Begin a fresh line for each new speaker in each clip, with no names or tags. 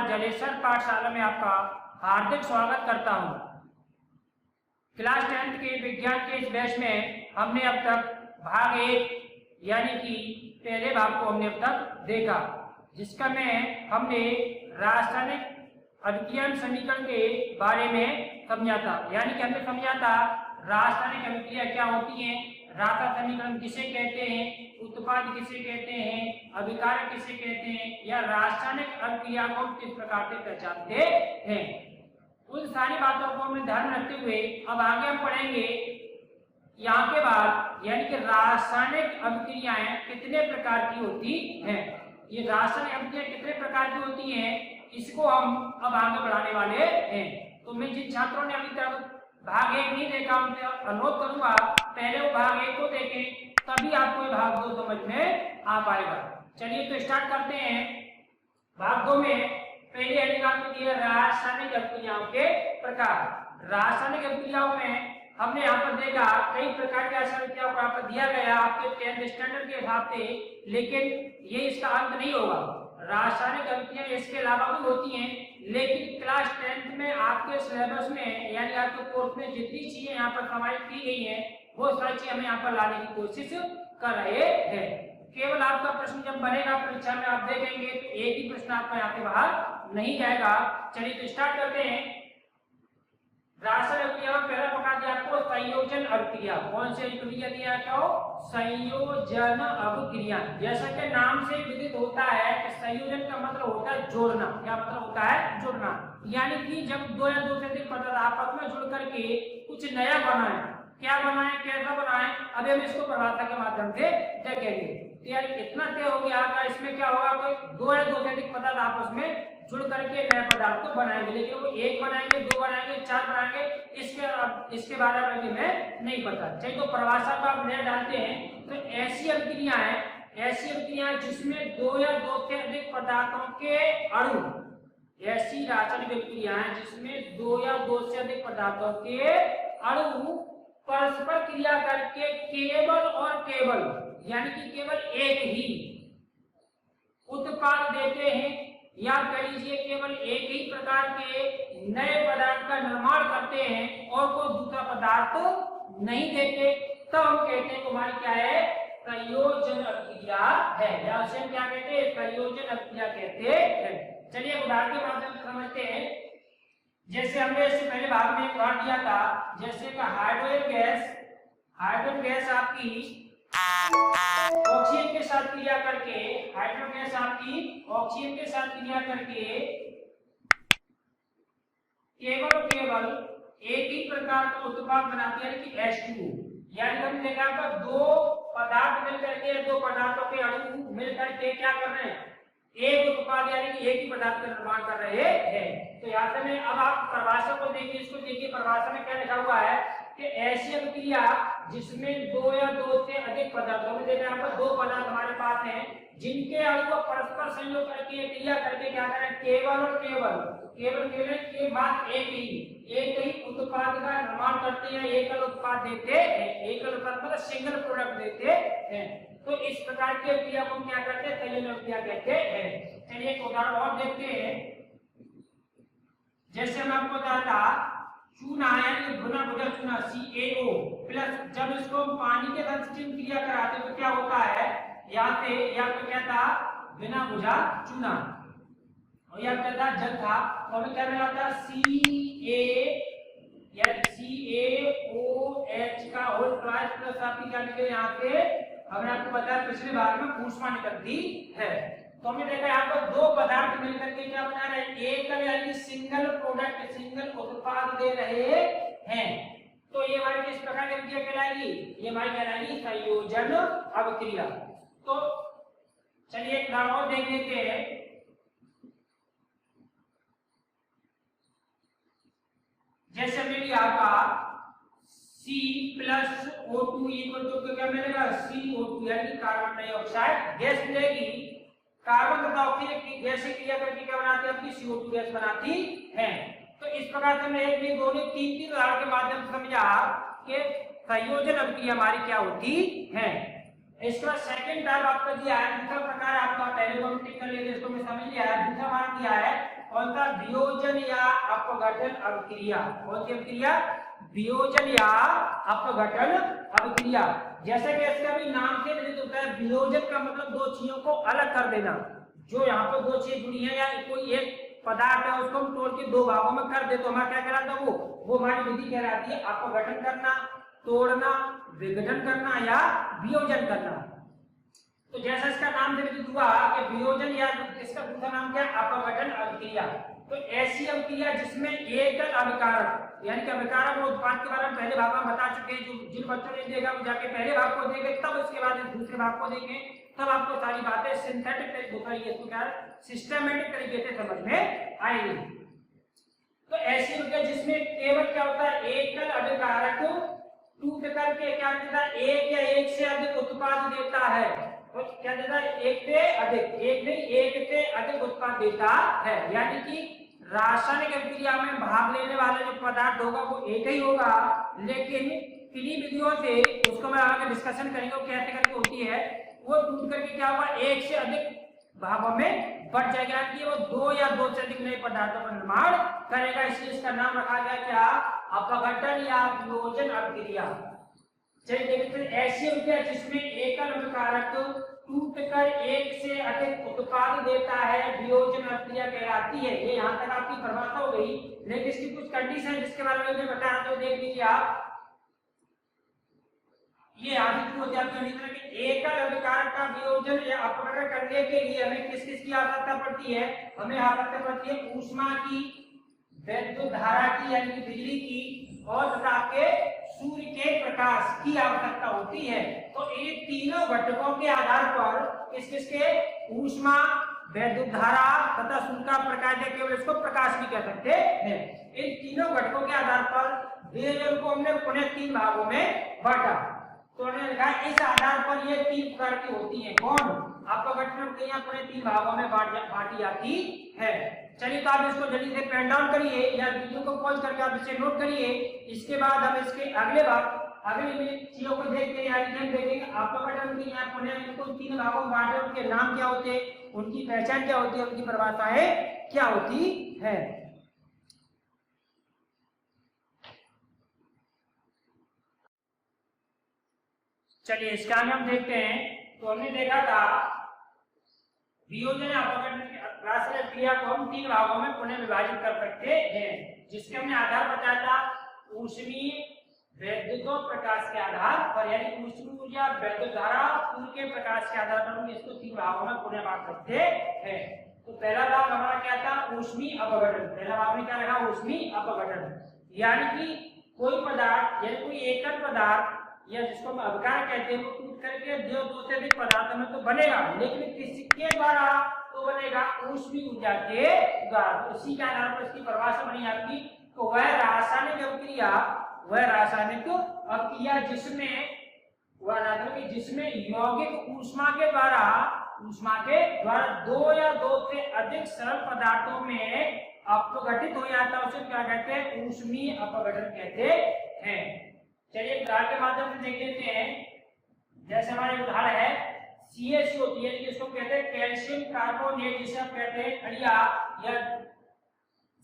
जलेसर पाठशाला में आपका हार्दिक स्वागत करता हूं। क्लास 10th के विज्ञान के इस बैच में हमने अब तक भाग 1 यानी कि पहले भाग को हमने अब तक देखा, जिसका में हमने रासायनिक अभिक्रिया समीकरण के बारे में समझा था। यानी कि हमने समझा था रासायनिक अभिक्रिया क्या होती है, रासायनिक समीकरण किसे कहते हैं, उत्पाद किसे कहते हैं, अभिकारक किसे कहते हैं, या रासायनिक अभिक्रिया को किस प्रकार से पहचानते हैं। उन सारी बातों को हमें ध्यान रखते हुए अब आगे हम पढ़ेंगे यहाँ के बाद, यानी कि रासायनिक अभिक्रियाएं कितने प्रकार की होती हैं। ये रासायनिक अभिक्रिया कितने प्रकार की होती हैं, इसको हम अब आगे बढ़ाने वाले हैं। तो मैं जिन छात्रों ने अभी तक भाग 1 नहीं देखा उनसे अनुरोध करूंगा पहले वो भाग 1 को देखें, तभी आपको ये भाग 2 समझ में आ पाएगा। चलिए तो स्टार्ट करते हैं। भाग 2 में पहले हेडिंग आपको दिया रासायनिक अभिक्रियाओं के प्रकार। रासायनिक अभिक्रियाओं में हमने यहाँ पर देखा कई प्रकार की रासायनिक अभिक्रियाओं को यहाँ पर दिया गया आपके 10th स्टैंडर्ड के हिसाब से, लेकिन ये इसका अंत नहीं होगा। रासायनिक अभिक्रिया इसके अलावा भी होती हैं, लेकिन क्लास 10th में आपके सिलेबस में यानी आपके कोर्स में जितनी चीजें यहाँ पर समाहित की गई हैं वो सारी चीजें हम यहाँ पर लाने की कोशिश कर रहे हैं। केवल आपका प्रश्न जब बनेगा परीक्षा में आप देखेंगे तो एक ही प्रश्न आपका यहाँ पे बाहर नहीं जाएगा। चलिए तो स्टार्ट करते हैं। रासायनिक अभिक्रिया में पहला प्रकार दिया आपको संयोजन अभिक्रिया। कौन सी अभिक्रिया दिया आपको? संयोजन अभिक्रिया। जैसा कि नाम से विदित होता है कि संयोजन का मतलब होता है जोड़ना। क्या मतलब होता है? जोड़ना। यानी कि जब दो या दो से अधिक पदार्थ आपस में जुड़ करके कुछ नया बनाए। क्या बनाए, कैसा बनाए, अभी हम इसको परिभाषा के माध्यम से देखेंगे। यानी इतना तय हो गया कि इसमें क्या होगा, कोई दो या दो से अधिक पदार्थ आपस में जुड़ करके नए पदार्थ को बनाएंगे, लेकिन वो एक बनाएंगे, दो बनाएंगे, चार बनाएंगे, इसके बारे में हमें नहीं पता। चलिए तो परिभाषा को आप नया डालते हैं तो ऐसी अभिक्रियाएं जिसमें दो या दो से अधिक पदार्थों के अणु, ऐसी रासायनिक अभिक्रियाएं जिसमें दो या दो से अधिक पदार्थों के अणु परस्पर क्रिया करके केवल और केवल यानी कि केवल एक ही उत्पाद देते हैं, या कह लीजिए केवल एक ही प्रकार के नए पदार्थ का निर्माण करते हैं और कोई दूसरा पदार्थ नहीं देते, तब हम कहते हैं हमारी क्या है? संयोजन अभिक्रिया है, या उसे हम क्या कहते हैं? संयोजन अभिक्रिया कहते हैं। चलिए उदाहरण के माध्यम से समझते हैं। जैसे हमने इससे पहले भाग में उदाहरण दिया था, जैसे कि हाइड्रोजन गैस आपकी ऑक्सीजन के साथ क्रिया करके, हाइड्रोजन गैस आपकी ऑक्सीजन के साथ क्रिया करके केवल एक ही प्रकार का उत्पाद बनाती है, यानी कि H2O। यानी हमने देखा था दो पदार्थ मिलकर के, दो पदार्थों के अणु मिलकर के क्या कर रहे हैं? एक उत्पाद यानी कि एक ही पदार्थ का निर्माण कर रहे हैं। तो यहाँ से में अब आप परिभाषा को देखिए, इसको देखिए परिभाषा में क्या लिखा हुआ है कि ऐसी अभिक्रिया जिसमें दो या दो से अधिक पदार्थों में, देखिए यहाँ पर दो पदार्थ हमारे पास हैं जिनके अणु को परस्पर संयोग करके क्रिया करके क्या करें? केवल और केवल के बाद एक ही उत्पाद का निर्माण करते हैं, एकल उत्पाद देते हैं। एकल उत्पाद मतलब सिंगल प्रोडक्ट देते हैं। तो इस प्रकार की अभिक्रिया को क्या करते हैं? संयोजन अभिक्रिया कहते हैं। चलिए एक उदाहरण और देखते हैं। जैसे हम आपको बताया चूना यानी भुना भुजा चूना CaO प्लस, जब इसको पानी के साथ स्टीम क्रिया कराते तो क्या होता है? यहाँ पे या तो क्या था? बिना भुजा चूना, और या क्या था? जल था, तो हमें क्या मिला था? CaOH का होल ट्वाइस प्लस आपकी क्या निकले? यहाँ पे हमने आपको बताया पिछले भाग में ऊष्मा निकलती है। तो हमने देखा यहाँ पर दो पदार्थ मिलकर के क्या बना रहे हैं? एकल यानी सिंगल प्रोडक्ट, सिंगल उत्पाद दे रहे हैं। तो ये हमारी किस प्रकार की अभिक्रिया कहलाएगी? ये हमारी कहलाएगी संयोजन अभिक्रिया। तो चलिए एक उदाहरण और देख लेते हैं। जैसे हमने लिया आपका C plus O2 equal to क्या मिलेगा? CO2 यानी कार्बन डाइऑक्साइड गैस मिलेगी। कार्बन तथा ऑक्सीजन की गैस से क्रिया करके क्या बनाती है? अपनी CO2 गैस बनाती है। तो इस प्रकार से हमने एक, दो, तीन उदाहरण के माध्यम से समझा कि संयोजन अभिक्रिया हमारी क्या होती है। इसका सेकंड टाइप आपका दिया है, दूसरा प्रकार आपका पहले को टिक कर लेते, इसको मैं समझ लिया है। दूसरा मान दिया है कौन सा, वियोजन या अपघटन अभिक्रिया। कौन सी अभिक्रिया, वियोजन या अपघटन अभिक्रिया। जैसे कि इसका भी नाम से निश्चित होता है, वियोजन का मतलब दो चीजों को अलग कर देना। जो यहाँ पे दो चीज जुड़ी है या कोई एक पदार्थ है उसको हम तोड़ के दो भागों में कर दे तो हमारा क्या कहलाता है, वो हमारी विधि कहलाती है अपघटन करना, तोड़ना, विघटन करना या वियोजन करना। तो जैसा इसका नाम से निश्चित हुआ कि वियोजन या इसका दूसरा नाम क्या है, अपघटन अभिक्रिया। तो ऐसी अभिक्रिया जिसमें एकल अभिकारक यानी कि अभिकारक और उत्पाद के बारे में पहले भाग में बता चुके हैं। जो जिन बच्चों ने देखा वो जाके पहले भाग को देखे, तब उसके बाद दूसरे भाग को देखें, तब आपको सारी बातें सिंथेटिक तरीके सिस्टमेटिक तरीके से समझ में आएगी। तो ऐसी अभिक्रिया जिसमें केवल क्या होता है, एकल अभिकारक टूट करके क्या देता है, एक या एक से अधिक उत्पाद देता है। तो क्या देता है, एक से अधिक, एक नहीं एक से अधिक उत्पाद देता है। यानी कि रासायनिक अभिक्रिया में भाग लेने वाला जो पदार्थ होगा वो एक ही होगा, लेकिन किन्हीं विधियों से उसको मैं आगे डिस्कशन करेंगे वो कैसे करके होती है, वो टूट करके क्या होगा, एक से अधिक भागों में बढ़ जाएगा कि वो दो या दो से अधिक नए पदार्थों का निर्माण करेगा। इसलिए इसका नाम रखा गया क्या, अपघटन या वियोजन अभिक्रिया। चलिए देखते हैं ऐसी अभिक्रिया जिसमें एकल अभिकारक टूटकर एक से अधिक उत्पाद देता है, वियोजन अभिक्रिया कहलाती है। ये यहाँ तक आपकी परिभाषा हो गई, लेकिन इसकी कुछ कंडीशन जिसके बारे में मैं बता रहा हूं, देख लीजिए आप। ये आदि होती है आपकी एकल अभिकारक का वियोजन या अपघटन करने के लिए हमें किस किस की आवश्यकता पड़ती है, हमें आवश्यकता पड़ती है ऊष्मा की, विद्युत धारा की यानी कि बिजली की, और तथा आपके सूर्य के प्रकाश की आवश्यकता होती है। तो इन तीनों घटकों के आधार पर किस किस के, ऊष्मा, विद्युत धारा तथा सूर्य का प्रकाश, या केवल इसको प्रकाश भी कह सकते हैं। इन तीनों घटकों के आधार पर वियोजन को हमने पुनः तीन भागों में बांटा। तो उन्होंने लिखा इस आधार पर ये तीन प्रकार की होती हैं। कौन, अपघटन अभिक्रिया पुनः तीन भागों में बांटी जाती है। चलिए तो आप इसको जल्दी से पेन डाउन करिए या वीडियो को पॉज करके आप इसे नोट करिए। इसके बाद हम इसके अगले चीजों को देखते हैं, देखेंगे अपघटन अभिक्रिया पुनः इनको तीन भागों में बांटे, उनके नाम क्या होते हैं, उनकी पहचान क्या होती है, उनकी परिभाषाएं क्या होती है। चलिए इसके आगे हम देखते हैं। तो हमने देखा था वियोजन अपघटन रासायनिक क्रिया को हम तीन भागों में पुनः विभाजित कर सकते हैं, जिसके हमने आधार बताया था ऊष्मीय, वैद्युत प्रकाश के आधार पर, यानी ऊष्मीय ऊर्जा, वैद्युत धारा, सूर्य के प्रकाश के आधार पर हम इसको तीन भागों में पुनः बांट सकते हैं। तो पहला भाग हमारा क्या था, ऊष्मीय अपघटन। पहला भाग में क्या रखा, ऊष्मीय अपघटन, यानी कि कोई पदार्थ यानी कोई एकल पदार्थ या जिसको हम अभिकारक कहते हैं वो टूट करके दो से अधिक पदार्थ में तो बनेगा, लेकिन किसके द्वारा तो बनेगा, ऊष्मीय ऊर्जा के द्वारा। तो इसी के आधार पर इसकी परिभाषा बनी आपकी। तो वह रासायनिक अभिक्रिया जिसमें यौगिक ऊष्मा के द्वारा दो या दो से अधिक सरल पदार्थों में अपघटित हो जाता है, उसे क्या कहते हैं, ऊष्मीय अपघटन कहते हैं। चलिए उदाहरण के माध्यम से देख लेते हैं। जैसे हमारे उदाहरण है CaCO होती है, जिसको कहते हैं कैल्शियम कार्बोनेट, जिसे आप कहते हैं खड़िया या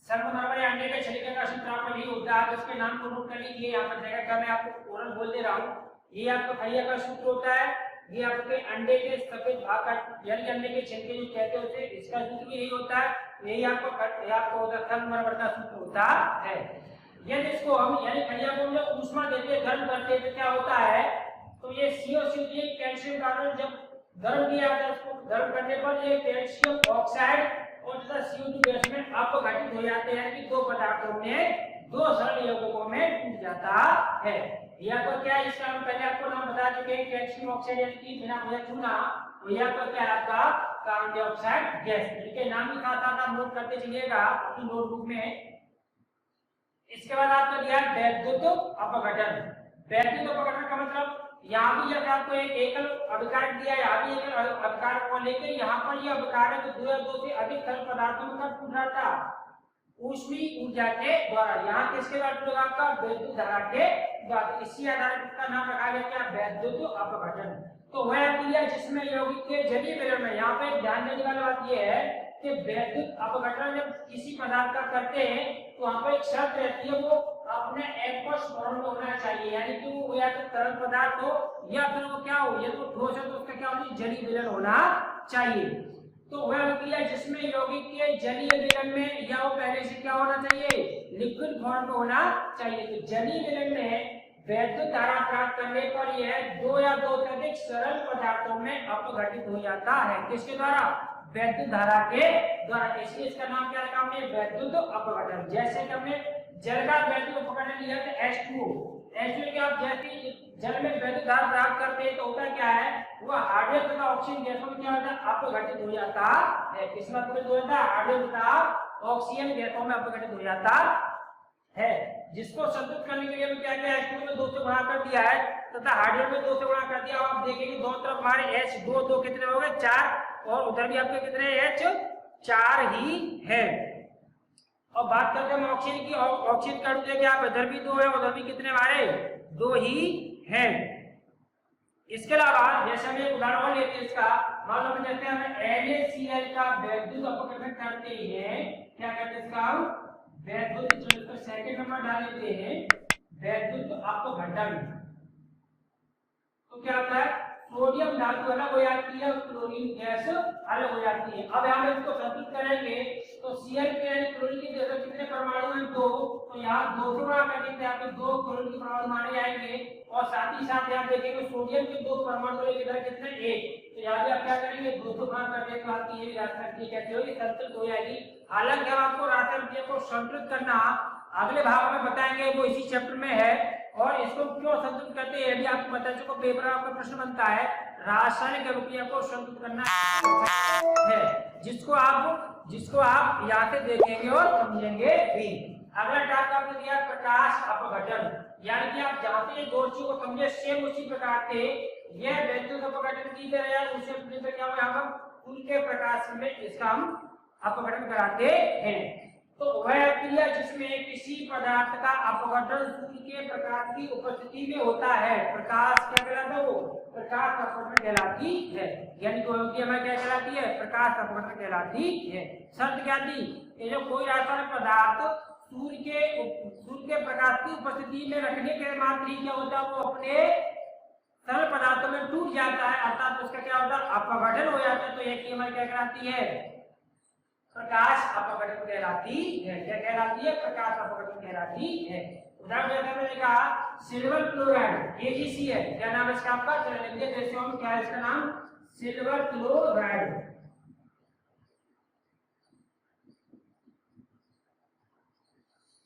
सर्वनर्मल अंडे के छलिका का सूत्र ही होता है। इसके नाम को नोट कर लीजिए, यहाँ पर जगह का मैं आपको ओरल बोल दे रहा हूँ। ये आपका खड़िया का सूत्र होता है, ये आपके अंडे के सफेद भाग का यानी अंडे के छिलके जो कहते होते हैं इसका सूत्र यही होता है। यही आपको सर्वनर्मल का सूत्र होता है। यदि इसको हम यानी खड़िया को जब ऊष्मा देते हैं, गर्म करते हैं, तो क्या होता है, तो ये CaCO कैल्शियम कार्बोनेट जब गर्म किया जाता है, उसको गर्म करने पर ये कैल्शियम ऑक्साइड और CO2 गैस में अपघटित हो जाते हैं कि दो पदार्थों में, दो सरल यौगिकों में टूट जाता है। यह तो क्या है, इसका हम पहले आपको नाम बता चुके हैं, कैल्शियम ऑक्साइड यानी कि बिना मुझे चुना, तो यह तो क्या है आपका कार्बन डाइऑक्साइड गैस। इनके नाम भी साथ साथ आप नोट करते चलिएगा अपनी नोटबुक में। इसके बाद आपका दिया वैद्युत अपघटन। वैद्युत अपघटन का मतलब यहाँ भी जब आपको एक एकल अभिकारक दिया, यहाँ भी एकल अभिकारक को लेकर यहाँ पर यह अभिकारक दो या दो से अधिक तरल पदार्थों में टूट रहा था ऊष्मीय ऊर्जा के द्वारा। यहाँ किसके द्वारा टूटेगा, आपका विद्युत धारा के द्वारा। इसी आधार पर इसका नाम रखा गया क्या, वैद्युत अपघटन। तो वह क्रिया जिसमें यौगिक के जलीय मिलन में, यहाँ पे ध्यान देने वाली बात यह है कि वैद्युत अपघटन जब किसी पदार्थ का करते हैं तो वहां पर एक शर्त रहती है, वो अपने एक्वस फॉर्म में होना चाहिए, यानी कि वो या तो तरल पदार्थ हो या फिर वो क्या हो, या तो ठोस है तो उसका क्या होना, जलीय विलयन होना चाहिए। तो वह क्रिया जिसमें यौगिक के जलीय विलयन में या वो पहले से क्या होना चाहिए, लिक्विड फॉर्म में होना चाहिए। तो जलीय विलयन में वैद्युत धारा प्राप्त करने पर यह दो या दो से अधिक सरल पदार्थों में अपघटित हो जाता है। किसके द्वारा, वैद्युत धारा के द्वारा। इसलिए इसका नाम क्या रखा हमने, वैद्युत अपघटन। जैसे कि हमने जल का वैद्युत अपघटन लिया था H2O, H2O के आप जैसे जल में वैद्युत धारा प्राप्त करते हैं तो होता क्या है, वो हाइड्रोजन तथा ऑक्सीजन गैसों में क्या होता है, अपघटित हो जाता है। किसमें अपघटित हो जाता है, हाइड्रोजन तथा ऑक्सीजन गैसों में अपघटित हो जाता है। जिसको संतुलित करने के लिए हम क्या किया, H2O में 2 से गुणा कर दिया है तथा हाइड्रोजन में 2 से गुणा कर दिया। आप देखेंगे दोनों तरफ हमारे H2O 2 कितने हो गए, 4, और उधर भी आपके कितने H4 ही है। और बात करते हैं ऑक्सीजन की, ऑक्सीजन का अणु देखिए आप, इधर भी 2 है, उधर भी कितने हमारे 2 ही हैं। इसके अलावा जैसे हम एक उदाहरण और लेते हैं इसका, मान लो जैसे हम NaCl का वैद्युत अपघटन करते हैं, क्या करते हैं इसका, वैद्युत, चलो सेकंड नंबर डाल लेते हैं, वैद्युत अपघटन। तो क्या होता है, सोडियम धातु अलग हो जाती है और क्लोरीन गैस अलग हो जाती है। अब हम इसको संतुलित करेंगे तो Cl के यानी क्लोरीन की जगह कितने परमाणु हैं, 2, तो यहाँ 2 से गुणा कर देते हैं, आपके 2 क्लोरीन के परमाणु माने जाएंगे। और साथ ही साथ यहाँ देखेंगे सोडियम के 2 परमाणु की जगह कितने, 1, तो यहाँ भी आप क्या करेंगे, 2 से गुणा कर देंगे तो आपकी ये रासायनिक कैसे होगी, संतुलित हो जाएगी। हालांकि हम आपको रासायनिक को संतुलित करना अगले भाग में बताएंगे, वो इसी चैप्टर में है। और इसको क्यों संतुलित करते हैं यदि आपको पता चले, पेपर में आपका प्रश्न बनता है, रासायनिक अभिक्रिया को संतुलित करना है, जिसको आप यहाँ से देखेंगे और समझेंगे भी। अगला टास्क आपने दिया प्रकाश अपघटन, यानी कि आप जानते हैं दो चीजों को समझे, सेम उसी प्रकार से यह वैद्युत अपघटन की तरह है, उसे क्या हुआ, यहाँ पर उनके प्रकाश में इसका हम अपघटन कराते हैं। तो वह क्रिया जिसमें किसी पदार्थ का अपघटन सूर्य के प्रकाश की उपस्थिति में होता है, प्रकाश क्या कहलाता है, वो प्रकाश अपघटन कहलाती है। यानी कि हमें क्या कहलाती है, प्रकाश अपघटन कहलाती है। शर्त क्या थी, ये जो कोई रासायनिक पदार्थ सूर्य के प्रकाश की उपस्थिति में रखने के मात्र ही क्या होता है, वो अपने तरल पदार्थों में टूट जाता है, अर्थात उसका क्या होता है, अपघटन हो जाता है। तो यह हमें क्या कहलाती है, प्रकाश अपघटन कहलाती है। क्या कहलाती है, प्रकाश अपघटन कहलाती है। उदाहरण जैसे मैंने कहा सिल्वर क्लोराइड AgCl, क्या नाम है इसका आपका, जैसे हम क्या है इसका नाम, सिल्वर क्लोराइड।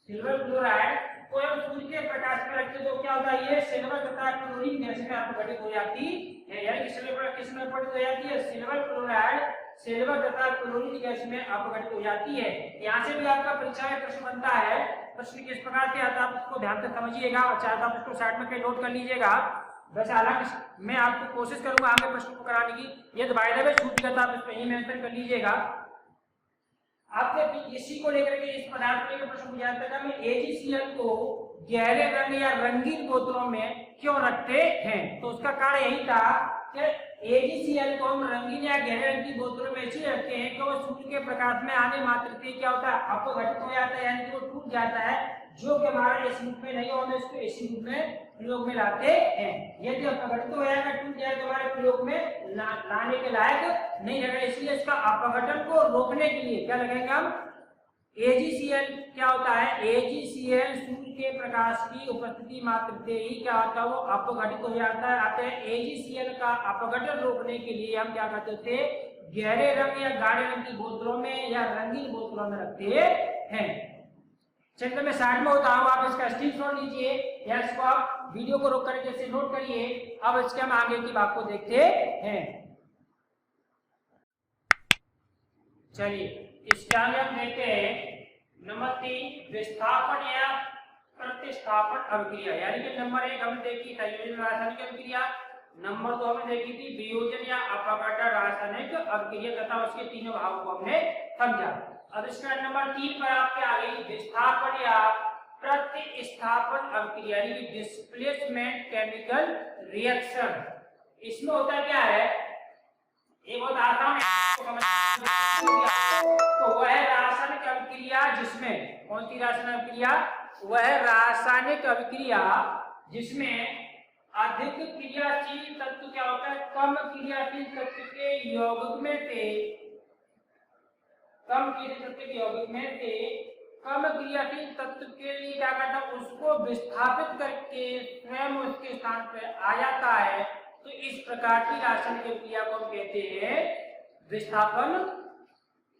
सिल्वर क्लोराइड को हम सूर्य के प्रकाश में रखते तो क्या होता है, ये सिल्वर तथा क्लोरीन गैस में अपघटित हो जाती है। यानी कि सिल्वर किस में अपघटित हो जाती है, सिल्वर क्लोराइड सिल्वर तथा क्लोरीन गैस में अपघटित हो जाती है। यहाँ से भी आपका परीक्षा में प्रश्न बनता है, प्रश्न किस प्रकार से आता है आप उसको ध्यान से समझिएगा, और चाहे आप उसको साइड में कहीं नोट कर लीजिएगा। वैसे हालांकि मैं आपको कोशिश करूंगा आगे प्रश्न को कराने की, ये तो बाय द वे छूट गया था, आप इसको यही मेंशन कर लीजिएगा। आपसे इसी को लेकर के इस पदार्थ के प्रश्न पूछा जाता है, हम AgCl को गहरे रंग या रंगीन बोतलों में क्यों रखते हैं। तो उसका कारण यही था कि AgCl को हम रंगीन या गहरे रंग की बोतलों में इसलिए रखते हैं कि वो सूर्य के प्रकाश में आने मात्र से क्या होता है, अपघटित हो जाता है, यानी कि वो टूट जाता है, जो कि हमारे इस रूप में नहीं, हम इसको इसी रूप में प्रयोग में लाते हैं। यदि अपघटित हो जाएगा, टूट जाए तो हमारे प्रयोग में लाने के लायक नहीं रहेगा। इसलिए इसका अपघटन को रोकने के लिए क्या लगेंगे हम, AgCl क्या होता है, AgCl सूर्य के प्रकाश की उपस्थिति मात्र से ही क्या होता है, वो अपघटित हो जाता है। आते हैं AgCl का अपघटन रोकने के लिए हम क्या करते थे, गहरे रंग या गाढ़े रंग की बोतलों में या रंगीन बोतलों में रखते हैं। चलिए मैं साइड में होता हूँ, आप इसका स्क्रीनशॉट लीजिए या इसको आप वीडियो को रोक कर जैसे नोट करिए। अब इसके हम आगे की बात को देखते हैं। चलिए इसके आगे हम देखते हैं नंबर 3 विस्थापन या प्रतिस्थापन अभिक्रिया। यानी कि नंबर 1 हमने देखी संयोजन रासायनिक अभिक्रिया, नंबर 2 हमने देखी थी वियोजन या अपघटन रासायनिक अभिक्रिया तथा उसके तीनों भागों को हमने समझा। अब इसका नंबर 3 पर आपके आ गई विस्थापन या प्रतिस्थापन अभिक्रिया, यानी कि डिस्प्लेसमेंट केमिकल रिएक्शन। इसमें होता क्या है, ये बहुत आसान है, तो वह रासायनिक अभिक्रिया जिसमें, कौन सी रासायनिक अभिक्रिया, वह रासायनिक अभिक्रिया जिसमें अधिक क्रियाशील तत्व क्या होता है, कम क्रियाशील तत्व के यौगिक में से, कम क्रियाशील तत्व के यौगिक में से कम क्रियाशील तत्व के लिए क्या करता है, उसको विस्थापित करके स्वयं उसके स्थान पर आ जाता है। तो इस प्रकार की रासायनिक अभिक्रिया को हम कहते हैं विस्थापन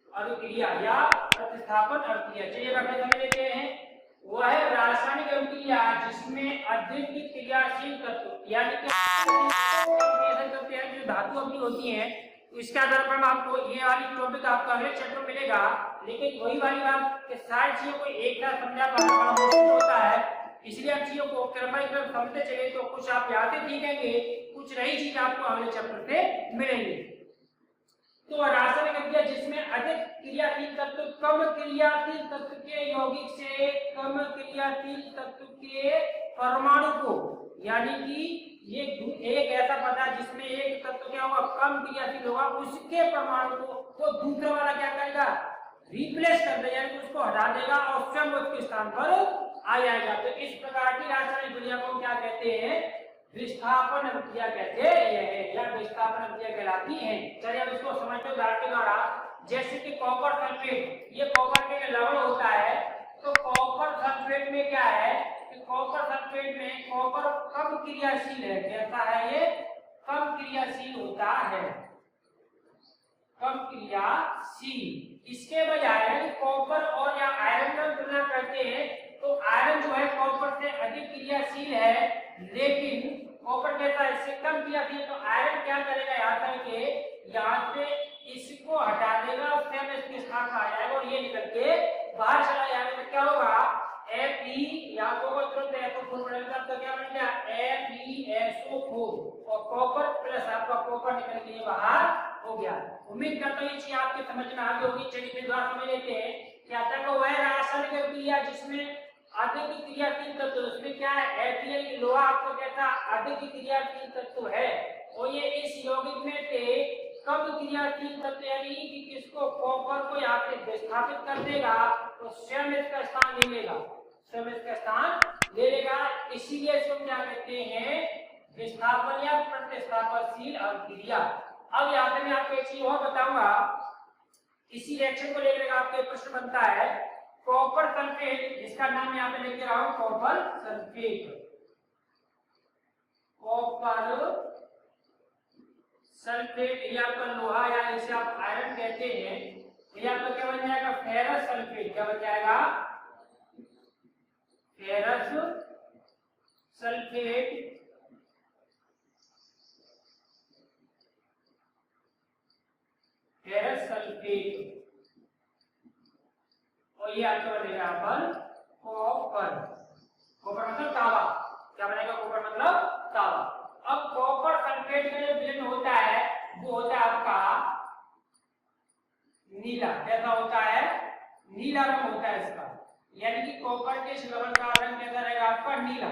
अभिक्रिया या प्रतिस्थापन अभिक्रिया। चलिए बाकी समझ लेते हैं। वह रासायनिक अभिक्रिया जिसमें अधिक क्रियाशील तत्व यानी कि जो धातु अपनी होती हैं, इसके आधार पर आपको ये वाली टॉपिक आपका अगले चैप्टर मिलेगा, लेकिन वही वाली बात के सारी चीजों को एक साथ समझा पाना बड़ा मुश्किल होता है, इसलिए आप चीजों को क्रमबद्ध समझते चले तो कुछ आप याद से सीखेंगे, कुछ नई चीज आपको अगले चैप्टर से मिलेंगी। तो रासायनिक अभिक्रिया जिसमें अधिक क्रियाशील तत्व कम क्रियाशील तत्व के यौगिक से कम क्रियाशील तत्व के परमाणु को, यानी कि ये एक ऐसा पदार्थ जिसमें एक तत्व क्या होगा, कम क्रियाशील होगा, उसके परमाणु को दूसरा वाला क्या करेगा, रिप्लेस कर देगा, यानी उसको हटा देगा और स्वयं उसके स्थान पर आ जाएगा। तो इस प्रकार की रासायनिक अभिक्रिया को क्या कहते हैं, विस्थापन अभिक्रिया कहते हैं या विस्थापन अभिक्रिया कहलाती है। चलिए अब इसको समझते उदाहरण के द्वारा। जैसे कि कॉपर सल्फेट, ये कॉपर के लवण होता है, तो कॉपर सल्फेट में क्या है कि कॉपर सल्फेट में कॉपर कम क्रियाशील है, कैसा है ये, कम क्रियाशील होता है, कम क्रियाशील। इसके बजाय कॉपर और या आयरन में तुलना करते हैं तो आयरन जो है कॉपर से अधिक क्रियाशील है, लेकिन कॉपर कैसा है, इससे कम क्रियाशील। तो आयरन क्या करेगा, यहाँ से इसको हटा देगा और स्वयं इसके स्थान पर आ जाएगा और ये निकल के बाहर चला जाएगा। तो क्या होगा, Fe यहाँ को तुरंत SO4 बनेगा, तो क्या बनेगा FeSO4 और कॉपर प्लस आपका कॉपर निकल के बाहर हो गया। उम्मीद करता हूँ ये चीज आपके समझ में आ गई होगी। चलिए फिर दोबारा समझ लेते हैं। क्या था, वह रासायनिक अभिक्रिया जिसमें अधिक क्रियाशील तत्व, उसमें क्या है, Fe लोहा आपको कैसा अधिक क्रियाशील तत्व है, और ये इस यौगिक में से कम क्रियाशील तत्व यानी कि किसको, कॉपर को यहाँ से विस्थापित कर देगा तो स्वयं इसका स्थान ले लेगा, स्वयं इसका स्थान ले लेगा। इसीलिए इसको क्या कहते हैं, विस्थापन या प्रतिस्थापनशील अभिक्रिया। अब यहाँ पे मैं आपको एक चीज और बताऊंगा, इसी रिएक्शन को लेकर आपके प्रश्न बनता है। कॉपर सल्फेट, जिसका नाम यहाँ पे लेके रहा हूं कॉपर सल्फेट, कॉपर सल्फेट या आपका लोहा या इसे आप आयरन कहते हैं, ये आपका क्या बन जाएगा, फेरस सल्फेट। क्या बन जाएगा, फेरस सल्फेट। फेरस सल्फेट और ये आपका बनेगा अपन कॉपर। कॉपर मतलब तांबा, क्या बनेगा, कॉपर मतलब तांबा। अब कॉपर सल्फेट का जो विलयन होता है वो होता है आपका नीला। कैसा होता है, नीला रंग होता है इसका, यानी कि कॉपर के इस लवण का रंग कैसा रहेगा, आपका नीला।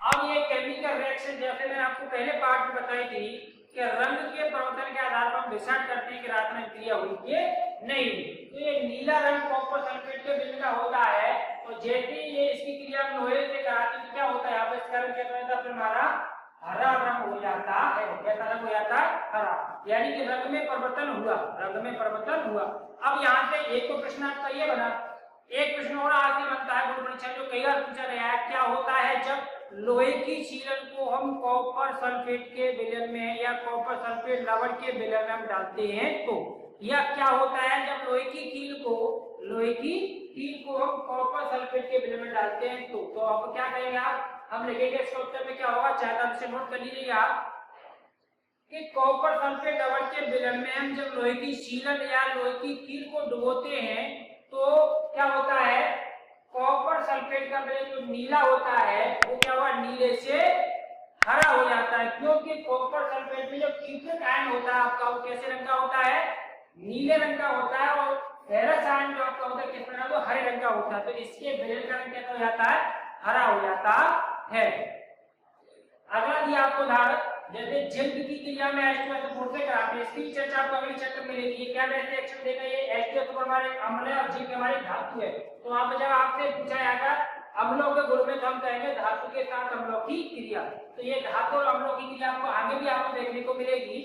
अब ये केमिकल रिएक्शन जैसे मैंने आपको पहले पार्ट में बताई थी कि रंग के परिवर्तन के आधार पर हम डिसाइड करते हैं कि रासायनिक क्रिया हुई कि नहीं। तो ये नीला रंग कॉपर सल्फेट के विलयन का होता है, और जैसे ये इसकी क्रिया लोहे से कराते तो क्या होता है, यहाँ पे इसका रंग कैसा होता है, हमारा हरा रंग हो जाता है। कैसा रंग हो जाता है, हरा, यानी कि रंग में परिवर्तन हुआ, रंग में परिवर्तन हुआ। अब यहाँ से एक तो प्रश्न आपका ये बना, एक प्रश्न और आगे बनता है बोर्ड परीक्षा जो कई बार पूछा गया है, क्या होता है जब लोहे की छीलन को हम कॉपर सल्फेट के विलयन में या कॉपर सल्फेट लवण के विलयन में हम डालते हैं, तो यह क्या होता है जब लोहे की कील को हम कॉपर सल्फेट के विलयन में डालते हैं, तो आप क्या कहेंगे, हम लिखेंगे इसका उत्तर में क्या होगा, चाहे आप इसे नोट कर लीजिएगा कि कॉपर सल्फेट लवण के विलयन में हम जब लोहे की छीलन या लोहे की कील को डुबोते हैं तो क्या होता है, कॉपर सल्फेट का विलयन जो नीला होता है वो क्या हुआ, नीले से हरा हो जाता है, क्योंकि कॉपर सल्फेट में जो कीटक आयन होता है आपका वो कैसे रंग का होता है, नीले रंग का होता है, और फेरस आयन जो आपका होता है किस रंग का, हरे रंग का होता है। तो इसके विलयन का रंग कैसा हो जाता है, हरा हो जाता है। अगला दिया आपको उदाहरण, जैसे जिंक की क्रिया में H2SO4 से कराते हैं, इसकी चर्चा आपको अगली चैप्टर में मिलेगी। ये क्या रिएक्शन देगा, ये H2SO4 हमारे अम्ल है और जिंक हमारी धातु है। तो वहां पे जब आपसे पूछा जाएगा अम्लों के गुण में, तो हम कहेंगे धातु के साथ अम्लों की क्रिया। तो ये धातु और अम्लों की क्रिया आपको आगे भी आपको देखने को मिलेगी।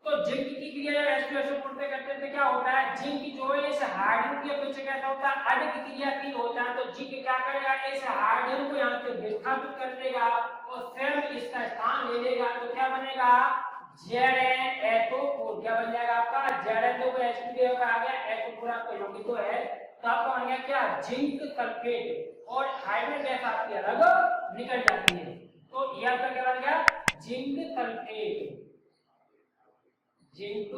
तो जिंक की क्रिया जब H2SO4 से करते हैं तो क्या होता है, जिंक जो है इस हाइड्रोजन की अपेक्षा कैसा होता है, अधिक क्रियाशील होता है। तो जिंक क्या करेगा, इस हाइड्रोजन को यहाँ से विस्थापित कर देगा और स्वयं इसका स्थान ले लेगा। तो क्या बनेगा, ZnSO4 क्या बन जाएगा आपका, Zn तो H2 का आ गया, SO4 आपका यौगिक तो है, तो आपका बन गया क्या, जिंक सल्फेट, और हाइड्रोजन गैस आपकी अलग निकल जाती है। तो ये आपका क्या बन गया, जिंक सल्फेट, जिंक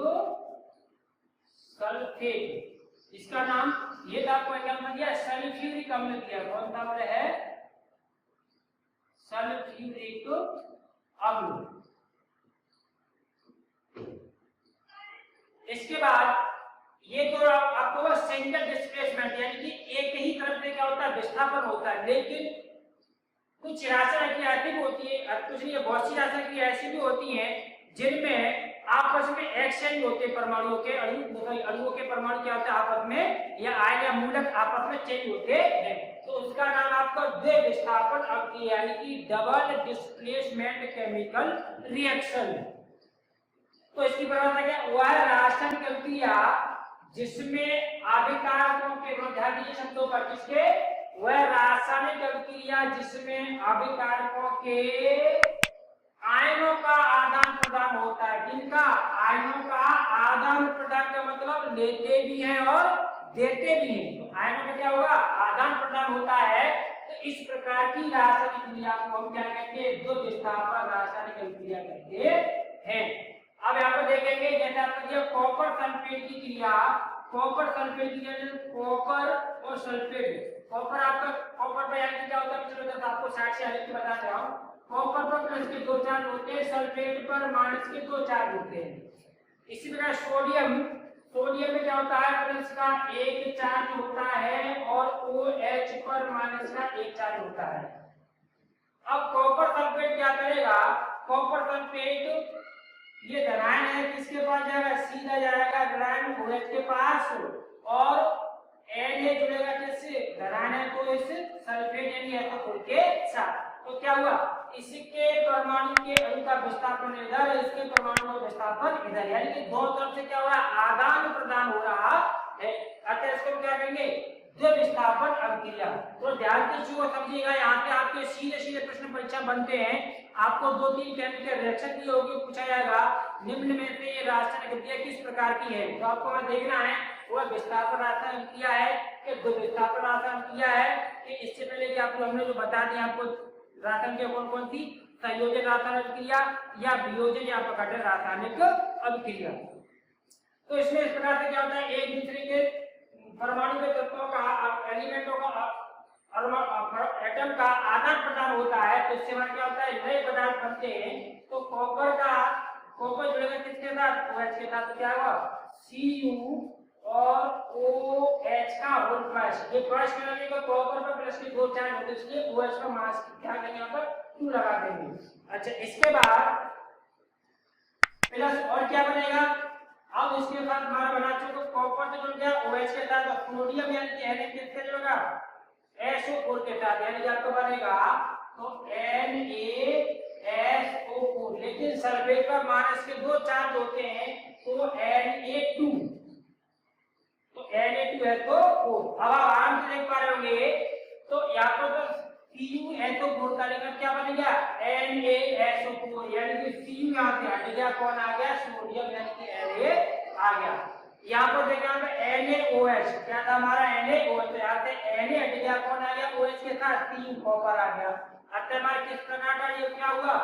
सल्फेट। इसका नाम ये तो आपको क्या बन गया, सल्फ्यूरिक अम्ल दिया। कौन सा अम्ल है, सल्फ्यूरिक अम्ल। इसके बाद ये तो आपको सेंटर डिस्प्लेसमेंट, यानी कि एक ही तरफ से क्या होता है, विस्थापन होता है। लेकिन कुछ रासायनिक क्रिया ऐसी भी होती है, कुछ नहीं, बहुत सी रासायनिक क्रिया ऐसी भी होती हैं जिनमें आपस में एक्सचेंज होते हैं, परमाणुओं के अणुओं के परमाणु क्या होते हैं आपस में, या आयन या मूलक आपस में चेंज होते हैं। तो उसका नाम आपका द्वि विस्थापन अभिक्रिया, यानी कि डबल डिस्प्लेसमेंट केमिकल रिएक्शन। तो इसकी परिभाषा क्या, वह रासायनिक अभिक्रिया जिसमें अभिकारकों के, ध्यान दीजिए शब्दों पर, किसके, वह रासायनिक अभिक्रिया जिसमें अभिकारकों के आयनों का आदान प्रदान होता है। किनका, आयनों का आदान प्रदान का मतलब लेते भी हैं और देते भी हैं। तो आयनों का क्या होगा, आदान प्रदान होता है। तो इस प्रकार की रासायनिक क्रिया को हम क्या कहते हैं, द्वि विस्थापन रासायनिक अभिक्रिया कहते हैं। अब यहाँ पर देखेंगे, जैसे आपको दिया कॉपर सल्फेट की क्रिया, कॉपर सल्फेट की क्रिया, कॉपर और सल्फेट, कॉपर आपका, कॉपर पे यानी क्या होता है, चलो आपको 60 से अलग बता रहा हूँ। कॉपर पर प्लस के 2 चार्ज होते हैं, सल्फेट पर माइनस के 2 चार्ज होते हैं। इसी प्रकार सोडियम, सोडियम में क्या होता है, प्लस का 1 चार्ज होता है और OH पर माइनस का 1 चार्ज होता है। अब कॉपर सल्फेट क्या करेगा, कॉपर सल्फेट ये धनायन है, किसके पास जाएगा, सीधा जाएगा धनायन OH के पास, और Na जुड़ेगा किससे, धनायन है तो इस सल्फेट यानी SO4 के साथ। तो क्या हुआ, इसके परमाणु के अणु का विस्थापन इधर, इसके परमाणु का विस्थापन इधर, यानी कि दोनों तरफ से क्या हो रहा है, आदान प्रदान हो रहा है। अतः इसको क्या कहेंगे, द्वि विस्थापन अभिक्रिया। तो ध्यान से चीजों को समझिएगा, यहाँ पे आपके सीधे सीधे प्रश्न परीक्षा बनते हैं। आपको 2-3 केमिकल रिएक्शन की होगी, पूछा जाएगा निम्न में से ये रासायनिक अभिक्रिया किस प्रकार की है। तो आपको देखना है वह विस्थापन रासायनिक अभिक्रिया है कि द्वि विस्थापन रासायनिक अभिक्रिया है, कि इससे पहले कि आपको हमने जो बता दिया आपको रासायनिक कौन कौन सी, संयोजन रासायनिक अभिक्रिया या वियोजन या अपघटन रासायनिक अभिक्रिया। तो इसमें इस प्रकार से क्या होता है, एक दूसरे के परमाणु के तत्वों का, एलिमेंटों का, एटम का आदान प्रदान होता है। तो इससे क्या होता है, नए पदार्थ बनते हैं। तो कॉपर का, कॉपर जुड़ेगा किसके साथ, OH के साथ, तो क्या होगा, Cu और OH का होल प्लस, ये प्लस में लगेगा, कॉपर पर प्लस के 2 चार्ज होते हैं, इसलिए OH का मास क्या करेंगे, यहाँ पर 2 लगा देंगे। अच्छा, इसके बाद प्लस और क्या बनेगा, अब इसके साथ हमारा बना चुके, कॉपर से जुड़ गया OH के साथ, और सोडियम यानी कि Na किससे जुड़ेगा, SO4 के साथ, यानी कि आपको बनेगा तो NaSO4। लेकिन सल्फेट पर माइनस के 2 चार्ज होते हैं, तो Na2, तो Na2 है तो 4। अब आप आराम से देख पा रहे होंगे, तो यहाँ पर तो CuSO4 का लेकर क्या बन गया, NaSO4, यानी कि Cu यहाँ से हट गया, कौन आ गया, सोडियम, यानी कि Na आ गया। यहाँ पर देखा NaOH, क्या था हमारा NaOH, यहाँ से Na हट गया, कौन आ गया, OH के साथ Cu, कॉपर आ गया। अतः हमारे किस प्रकार का ये क्या हुआ,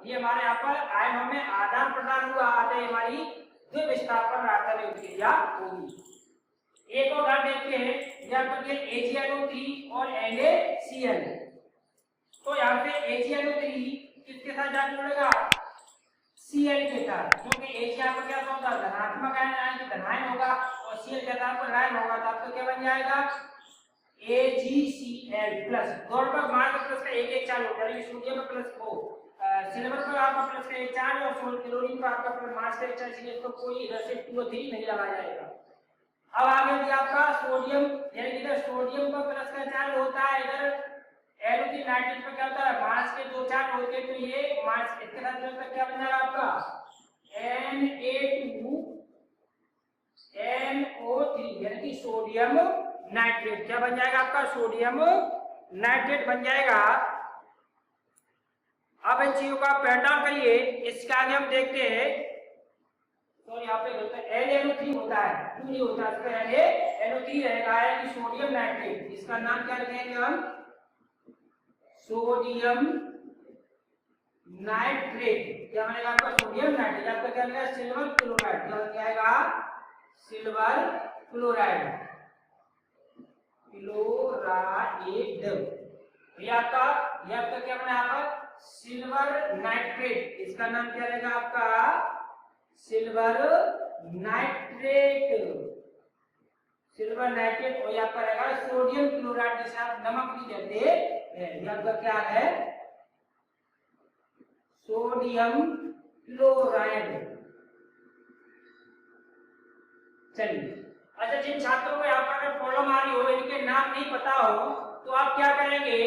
ये हमारे यहाँ पर आयनों में आदान प्रदान हुआ, अतः हमारी द्वि विस्थापन रासायनिक अभिक्रिया होगी। एक और उदाहरण देखते हैं, यहाँ पर AgNO3 और NaCl। तो यहाँ पे AgNO3 किसके साथ जाके जुड़ेगा, Cl के साथ, क्योंकि Ag यहाँ पर क्या होगा, धनात्मक आयन, धनायन होगा, और Cl के साथ ऋण होगा, तो आपको क्या बन जाएगा, AgCl प्लस, दोनों पर मान प्लस का 1-1 चार्ज होगा, सोडियम में प्लस 4, सिल्वर पर आपका प्लस का एक चार्ज और क्लोरीन पर आपका प्लस माइनस का एक चार्ज, इसलिए इसको कोई इधर से 2 और 3 नहीं लगाया जाएगा। अब आगे भी आपका सोडियम, यानी इधर सोडियम पर प्लस का चार्ज होता है, इधर NO3 नाइट्रेट पर क्या होता है माइनस के 2 चार्ज होते हैं, तो ये माइनस इसके साथ जो क्या बन जाएगा आपका Na2NO3 यानी कि सोडियम नाइट्रेट। क्या बन जाएगा आपका सोडियम नाइट्रेट बन जाएगा। अब इन चीजों का पहचान करिए। इसके आगे हम देखते हैं, तो यहाँ पे होता है NaNO3 होता है, 2 नहीं होता, इसका यानी NO3 रहेगा, यानी सोडियम नाइट्रेट। इसका नाम क्या रखेंगे हम, सोडियम नाइट्रेट। क्या बनेगा आपका सोडियम नाइट्रेट, आपका क्या बनेगा सिल्वर क्लोराइड। क्या आएगा सिल्वर क्लोराइड, क्लोराइड। ये आपका क्या बना आपका सिल्वर नाइट्रेट। इसका नाम क्या रहेगा आपका सिल्वर नाइट्रेट, सिल्वर नाइट्रेट। और यहाँ पर रहेगा सोडियम क्लोराइड, जिसे आप नमक भी कहते हैं। यहाँ पर क्या है सोडियम क्लोराइड। चलिए, अच्छा जिन छात्रों को यहाँ पर प्रॉब्लम आ रही हो, इनके नाम नहीं पता हो, तो आप क्या करेंगे,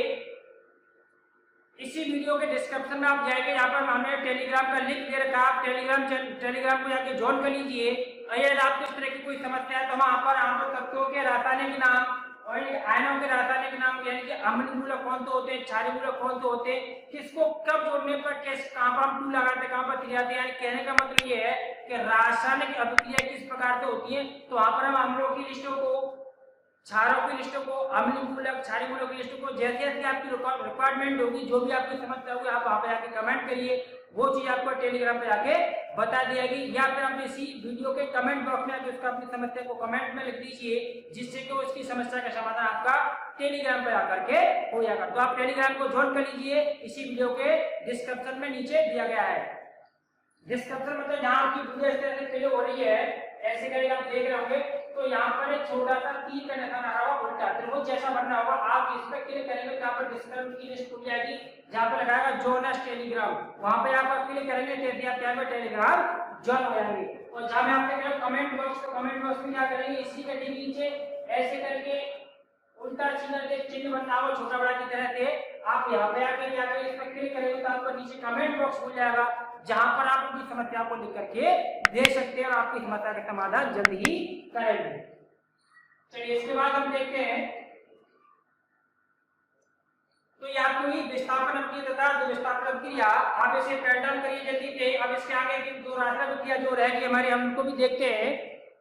इसी वीडियो के डिस्क्रिप्शन में आप जाएंगे, यहाँ पर हमने टेलीग्राम का लिंक दे रखा है, आप टेलीग्राम को जाके ज्वाइन कर लीजिए। अगर आपको इस तरह की कोई समस्या है तो वहाँ पर आमतौर तत्वों के रासायनिक नाम और आयनों के रासायनिक नाम, यानी कि अम्लीय मूलक कौन तो होते हैं, क्षारीय मूलक कौन तो होते हैं, किसको कब जोड़ने पर कहाँ पर हम 2 लगाते, कहाँ पर 3 जाते हैं। यानी कहने का मतलब ये है कि रासायनिक अभिक्रिया किस प्रकार से होती है। तो वहाँ पर हम अम्लों की लिस्टों को, क्षारों की लिस्टों को, अम्लीय मूलक, क्षारीय मूलक की लिस्टों को, जैसे जैसे आपकी रिक्वायरमेंट होगी, जो भी आपकी समस्या होगी, आप वहाँ पे जाके कमेंट करिए, वो चीज आपको टेलीग्राम पे जाके बता दी जाएगी। या फिर आप इसी वीडियो के कमेंट बॉक्स में उसका अपनी समस्या को कमेंट में लिख दीजिए, जिससे कि उसकी समस्या का समाधान आपका टेलीग्राम पे आकर के हो जाएगा। तो आप टेलीग्राम को ज्वाइन कर लीजिए, इसी वीडियो के डिस्क्रिप्शन में नीचे दिया गया है। डिस्क्रिप्शन मतलब जहाँ आपकी वीडियो इस तरह से प्ले हो रही है, ऐसे करके आप देख रहे होंगे, तो यहाँ पर एक छोटा सा तीर का निशान आ रहा होगा उल्टा, त्रिभुज जैसा बनना होगा। आप इस पर क्लिक करेंगे तो यहाँ पर डिस्क्रिप्शन की लिस्ट खुल जाएगी, जहाँ पर लगाएगा जॉइन अस टेलीग्राम। वहां पे आप क्लिक करेंगे, जैसे आप यहाँ पर टेलीग्राम ज्वाइन हो जाएंगे। और जहाँ मैं आपके कमेंट बॉक्स, तो कमेंट बॉक्स में क्या करेंगे, इसी के ठीक नीचे ऐसे करके उल्टा सीधा के चिन्ह बनना होगा छोटा बड़ा की तरह से। आप यहाँ पे आके इस पर क्लिक करेंगे तो आपको नीचे कमेंट बॉक्स खुल जाएगा, जहां पर आप अपनी समस्या को लिख करके दे सकते हैं और आपकी समस्या का समाधान जल्द ही करेंगे। चलिए, इसके बाद हम देखते हैं, तो ये आपको ही विस्थापन अभिक्रिया तथा जो विस्थापन अभिक्रिया, आप इसे पैटर्न करिए जल्दी से। अब इसके आगे की 2 रासायनिक अभिक्रिया जो रहेगी हमारी, हम उनको भी देखते हैं।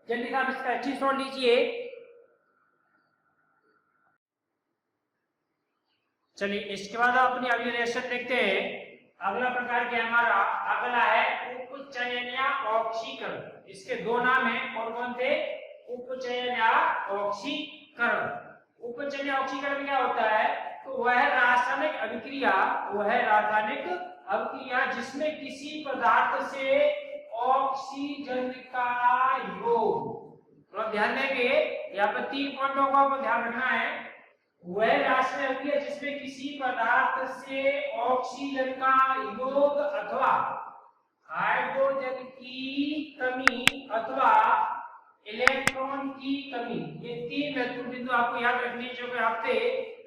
जल्दी से आप इसका अच्छी नोट लीजिए। चलिए, इसके बाद आप अपनी अगली रिएक्शन देखते हैं। अगला प्रकार के हमारा अगला है उपचयन या ऑक्सीकरण। इसके 2 नाम हैं, कौन कौन थे, उपचयन या ऑक्सीकरण। उपचयन या ऑक्सीकरण क्या होता है, तो वह रासायनिक अभिक्रिया जिसमें किसी पदार्थ से ऑक्सीजन का योग, तो ध्यान देंगे यहाँ पर 3 पॉइंटों को ध्यान रखना है। वह रासायनिक अभिक्रिया जिसमें किसी पदार्थ से ऑक्सीजन का योग अथवा हाइड्रोजन की कमी अथवा इलेक्ट्रॉन की कमी, ये 3 महत्वपूर्ण बिंदु आपको याद रखने चाहिए। आपसे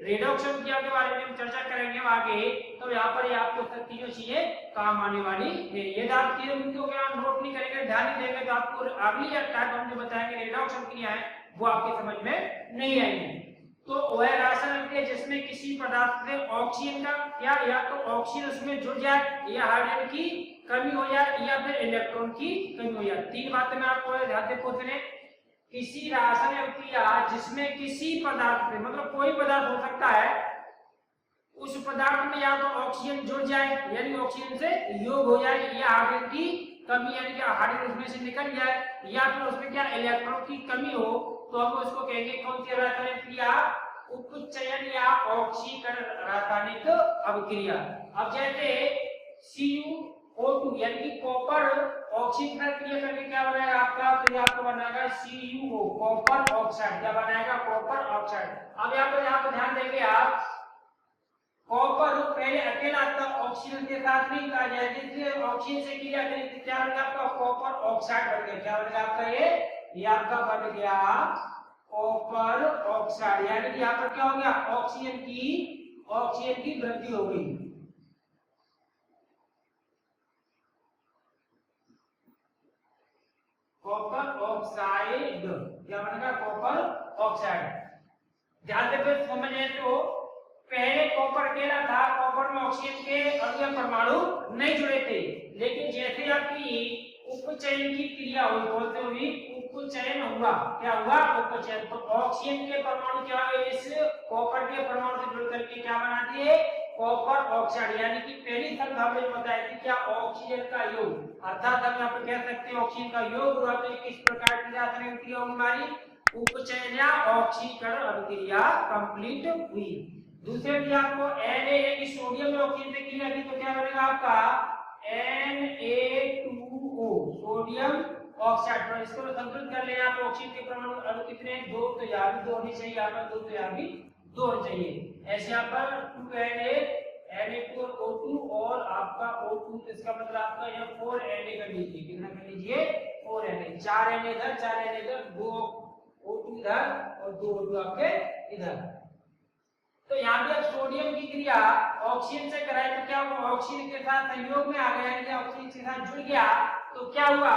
रेडॉक्स अभिक्रिया के बारे में हम चर्चा करेंगे आगे, तो यहाँ पर ये आपको सब तीनों चीजें काम आने वाली है। यदि आप 3 बिंदुओं के आप नोट नहीं करेंगे, ध्यान नहीं देंगे, तो आपको अगली टाइप हम जो बताएंगे रेडॉक्स अभिक्रिया है, वो आपकी समझ में नहीं आएंगी। तो वह रासायनिक अभिक्रिया जिसमें किसी पदार्थ से ऑक्सीजन का क्या, या तो ऑक्सीजन उसमें जुड़ जाए, या हाइड्रोजन की कमी हो जाए, या फिर इलेक्ट्रॉन की कमी हो जाए। 3 बातें मैं आपको ध्यान से पूछने, किसी रासायनिक अभिक्रिया जिसमें किसी पदार्थ से, मतलब कोई पदार्थ हो सकता है, उस पदार्थ में या तो ऑक्सीजन जुड़ जाए यानी ऑक्सीजन से योग हो जाए, या हाइड्रोजन की कमी यानी कि हाइड्रोजन उसमें से निकल जाए, या फिर उसमें क्या इलेक्ट्रॉन की कमी हो, तो हम उसको कहेंगे कौन सी रासायनिक अभिक्रिया, उपचयन या ऑक्सीकरण रासायनिक अभिक्रिया। अब जैसे CuO2 यानी कि कॉपर ऑक्सीकरण क्रिया करके क्या बनाएगा आपका, तो ये आपको बनाएगा CuO, कॉपर ऑक्साइड। क्या बनाएगा, कॉपर ऑक्साइड। अब यहाँ पर ध्यान देंगे आप, कॉपर पहले अकेला था, ऑक्सीजन के साथ नहीं था, जैसे ऑक्सीजन से क्रिया करी तो क्या बनेगा आपका कॉपर ऑक्साइड बन गया। क्या बनेगा आपका ये आपका बन गया कॉपर ऑक्साइड। यानी कि यहाँ पर क्या हो गया, ऑक्सीजन की वृद्धि हो गई। कॉपर ऑक्साइड क्या बनेगा, कॉपर ऑक्साइड। ध्यान से फिर समझे तो पहले कॉपर अकेला था, कॉपर में ऑक्सीजन के अणु परमाणु नहीं जुड़े थे, लेकिन जैसे आपकी उपचयन की क्रिया हुई, बोलते हुई उपचयन हुआ, क्या हुआ उपचयन, तो ऑक्सीजन के परमाणु क्या हुए, इस कॉपर के परमाणु से जुड़ करके क्या बना दिए कॉपर ऑक्साइड। यानी कि पहली शब्द हमने बताया थी क्या, ऑक्सीजन का योग, अर्थात हम यहाँ पर कह सकते हैं ऑक्सीजन का योग हुआ। तो किस प्रकार की रासायनिक क्रिया हमारी उपचयन या ऑक्सीकरण अभिक्रिया कंप्लीट हुई। दूसरे भी आपको Na सोडियम में ऑक्सीजन से क्रिया की तो क्या बनेगा आपका Na2O सोडियम ऑक्साइड। तो इसको संतुलित कर लेना, आप ऑक्सीजन के परमाणु अणु कितने हैं, 2, तो यहाँ भी 2 होने चाहिए, यहाँ पर 2 तो यहाँ भी 2 होने चाहिए। ऐसे यहाँ पर 2Na2O2 और आपका O2, तो इसका मतलब आपका यहाँ 4Na कर लीजिए, कितना कर लीजिए 4Na, 4Na इधर 4Na इधर, 2 O2 इधर और 2 O2 आपके इधर। तो यहाँ भी अब सोडियम की क्रिया ऑक्सीजन से कराए तो क्या हुआ, ऑक्सीजन के साथ संयोग में आ गया, यानी ऑक्सीजन के साथ जुड़ गया। तो क्या हुआ,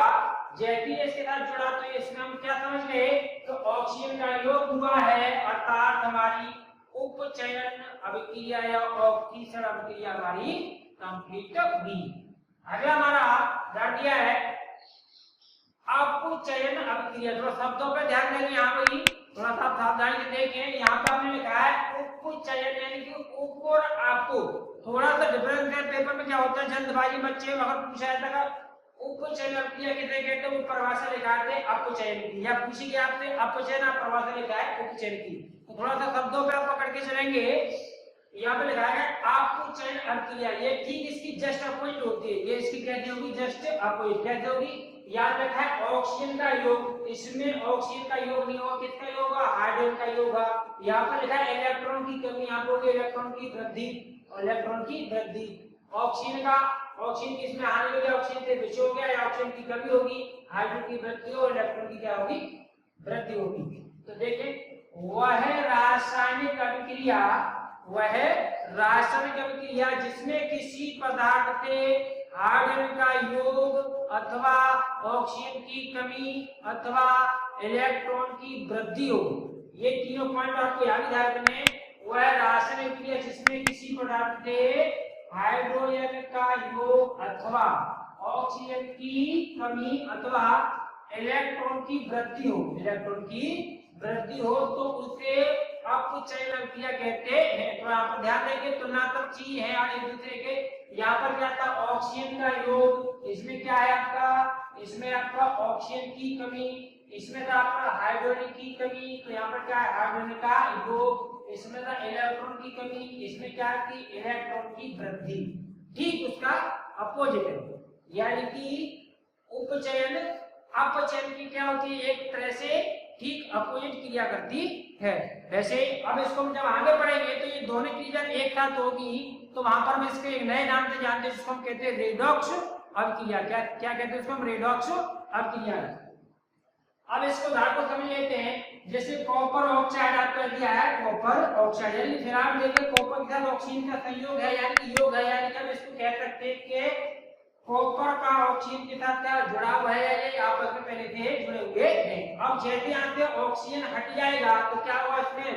जैसे ही इसके साथ जुड़ा तो इसमें हम क्या समझ गए, तो ऑक्सीजन का योग हुआ है, अर्थात हमारी उपचयन अभिक्रिया या ऑक्सीकरण अभिक्रिया हमारी कंप्लीट हुई। अगला हमारा दर्ज दिया है अपचयन अभिक्रिया। थोड़ा शब्दों पे ध्यान देंगे, यहाँ पर ही थोड़ा सा सावधानी से देखें। यहाँ पर हमने लिखा है उपचयन, यानी कि उप और आपको थोड़ा सा डिफरेंस है। पेपर में क्या होता है, जल्दबाजी बच्चे अगर पूछा जाता है उपचयन अभिक्रिया किसे कहते हैं, वो परिभाषा लिखा है अपचयन की, या पूछेगी आपसे अपचयन, आप परिभाषा लिखा है उपचयन की। तो थोड़ा सा शब्दों पे आप पकड़ के चलेंगे। यहाँ पे लिखा है अपचयन अभिक्रिया, ये ठीक इसकी जस्ट अपोजिट होती है, ये इसकी कैसे होगी, जस्ट अपोजिट। कैसे होगी, याद रखा है ऑक्सीजन का योग, इसमें ऑक्सीजन का योग नहीं होगा, किसका योग होगा, हाइड्रोजन का योग होगा। यहाँ पर लिखा है इलेक्ट्रॉन की कमी, यहाँ पर होगी इलेक्ट्रॉन की वृद्धि और इलेक्ट्रॉन की वृद्धि। ऑक्सीजन किसमें हानि हो गया, ऑक्सीजन से विषय हो गया, या ऑक्सीजन की कमी होगी, हाइड्रोजन की वृद्धि और इलेक्ट्रॉन की क्या होगी, वृद्धि होगी। तो देखें वह रासायनिक अभिक्रिया जिसमें किसी पदार्थ से हाइड्रोजन का योग अथवा ऑक्सीजन की कमी अथवा इलेक्ट्रॉन की वृद्धि हो, ये तीनों पॉइंट आपको याद रखने हैं। वह रासायनिक अभिक्रिया जिसमें किसी पदार्थ से हाइड्रोजन का योग अथवा ऑक्सीजन की कमी अथवा इलेक्ट्रॉन की वृद्धि हो, तो उसे अपचयन अभिक्रिया कहते हैं। तो यहाँ पर ध्यान देंगे तुलनात्मक चीज है और एक दूसरे के। यहाँ पर क्या था, ऑक्सीजन का योग, इसमें क्या है आपका, इसमें आपका ऑक्सीजन की कमी, इसमें था आपका हाइड्रोजन की कमी, तो यहाँ पर क्या है हाइड्रोजन का योग, इसमें था इलेक्ट्रॉन की कमी, इसमें क्या थी इलेक्ट्रॉन की वृद्धि। ठीक उसका अपोजिट है, यानी कि उपचयन अपचयन की क्या होती है, एक तरह से ठीक अपोजिट क्रिया करती है। वैसे अब इसको हम जब आगे पढ़ेंगे तो ये दोनों क्रिया एक साथ होगी, तो वहां पर हम इसके एक नए नाम से जानते हैं जिसको हम कहते हैं रेडॉक्स अभिक्रिया। क्या कहते हैं इसको हम, रेडॉक्स अभिक्रिया। अब इसको धार को समझ लेते हैं। जैसे कॉपर ऑक्साइड आपका दिया है, कॉपर ऑक्साइड, यानी फिर आप देखिए कॉपर के साथ ऑक्सीजन का संयोग है, यानी कि योग है, यानी कि हम इसको कह सकते हैं कि कॉपर का ऑक्सीजन के साथ क्या जुड़ाव है, या ये आपस में पहले से जुड़े हुए हैं। अब जैसे यहाँ से ऑक्सीजन हट जाएगा तो क्या होगा, इसमें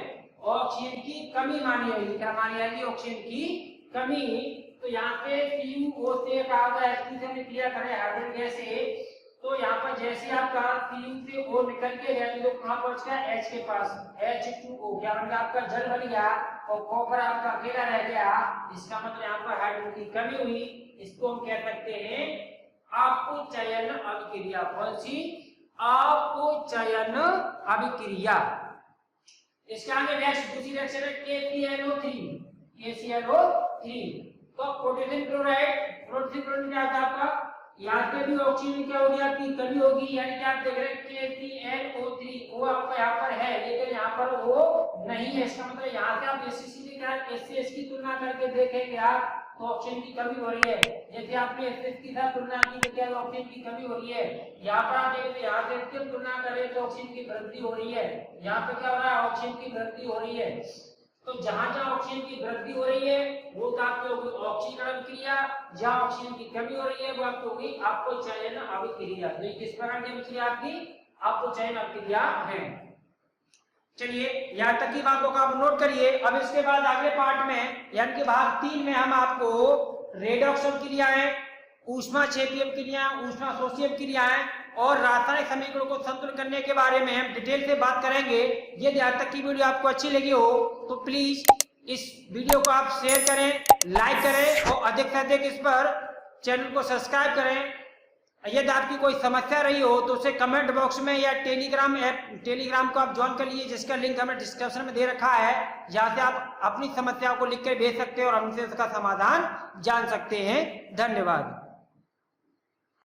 ऑक्सीजन की कमी मानी जाएगी। क्या मानी जाएगी, ऑक्सीजन की कमी। तो यहाँ पे CuO से कहा होगा H2 से हमने क्रिया करें हाइड्रोजन गैस से, तो यहाँ पर जैसे आपका Cu से O निकल के गया तो कहाँ पहुंच गया, H के पास, H2O। क्या बन गया, आपका जल बन गया और कॉपर आपका अकेला रह गया। इसका मतलब यहाँ पर हाइड्रोजन की कमी हुई। इसको हम कह सकते हैं अपचयन अभिक्रिया। कौन सी, अपचयन अभिक्रिया। इसके आगे नेक्स्ट दूसरी रिएक्शन है KClO3। तो पोटेशियम क्लोराइड क्या था आपका, यहाँ पे भी ऑक्सीजन क्या होगी, आपकी कमी होगी, यानी कि आप देख रहे हैं KClO3 वो आपका यहाँ पर है, लेकिन यहाँ पर वो नहीं है। इसका मतलब यहाँ से आप साथ एससीएस की तुलना करके देखेंगे आप तो ऑक्सीजन की कमी हो रही है। जैसे आपने एसएस के साथ तुलना की तो क्या ऑक्सीजन की कमी हो रही है। यहाँ पर आप देखिए यहाँ से इसकी तुलना करें तो ऑक्सीजन की वृद्धि हो रही है। यहाँ पे क्या हो रहा है, ऑक्सीजन की वृद्धि हो रही है। तो जहां जहां ऑक्सीजन की वृद्धि हो रही है वो तो आपकी होगी ऑक्सीकरण क्रिया, जहां ऑक्सीजन की कमी हो रही है वो आपकी होगी आपको चयन अभिक्रिया। तो ये किस प्रकार की अभिक्रिया आपकी आपको चयन अभिक्रिया है। चलिए यहाँ तक की बातों का आप नोट करिए। अब इसके बाद अगले पार्ट में यानी कि भाग 3 में हम आपको रेडॉक्स क्रियाएं, ऊष्माक्षेपीय क्रिया, ऊष्माशोषीय क्रियाएं और रासायनिक समीकरणों को संतुलित करने के बारे में हम डिटेल से बात करेंगे। यदि आज तक की वीडियो आपको अच्छी लगी हो तो प्लीज इस वीडियो को आप शेयर करें, लाइक करें और अधिक से अधिक इस पर चैनल को सब्सक्राइब करें। यदि आपकी कोई समस्या रही हो तो उसे कमेंट बॉक्स में या टेलीग्राम को आप ज्वाइन कर लीजिए, जिसका लिंक हमने डिस्क्रिप्शन में दे रखा है। जहां से आप अपनी समस्याओं को लिख कर भेज सकते हैं और हमसे उसका समाधान जान सकते हैं। धन्यवाद।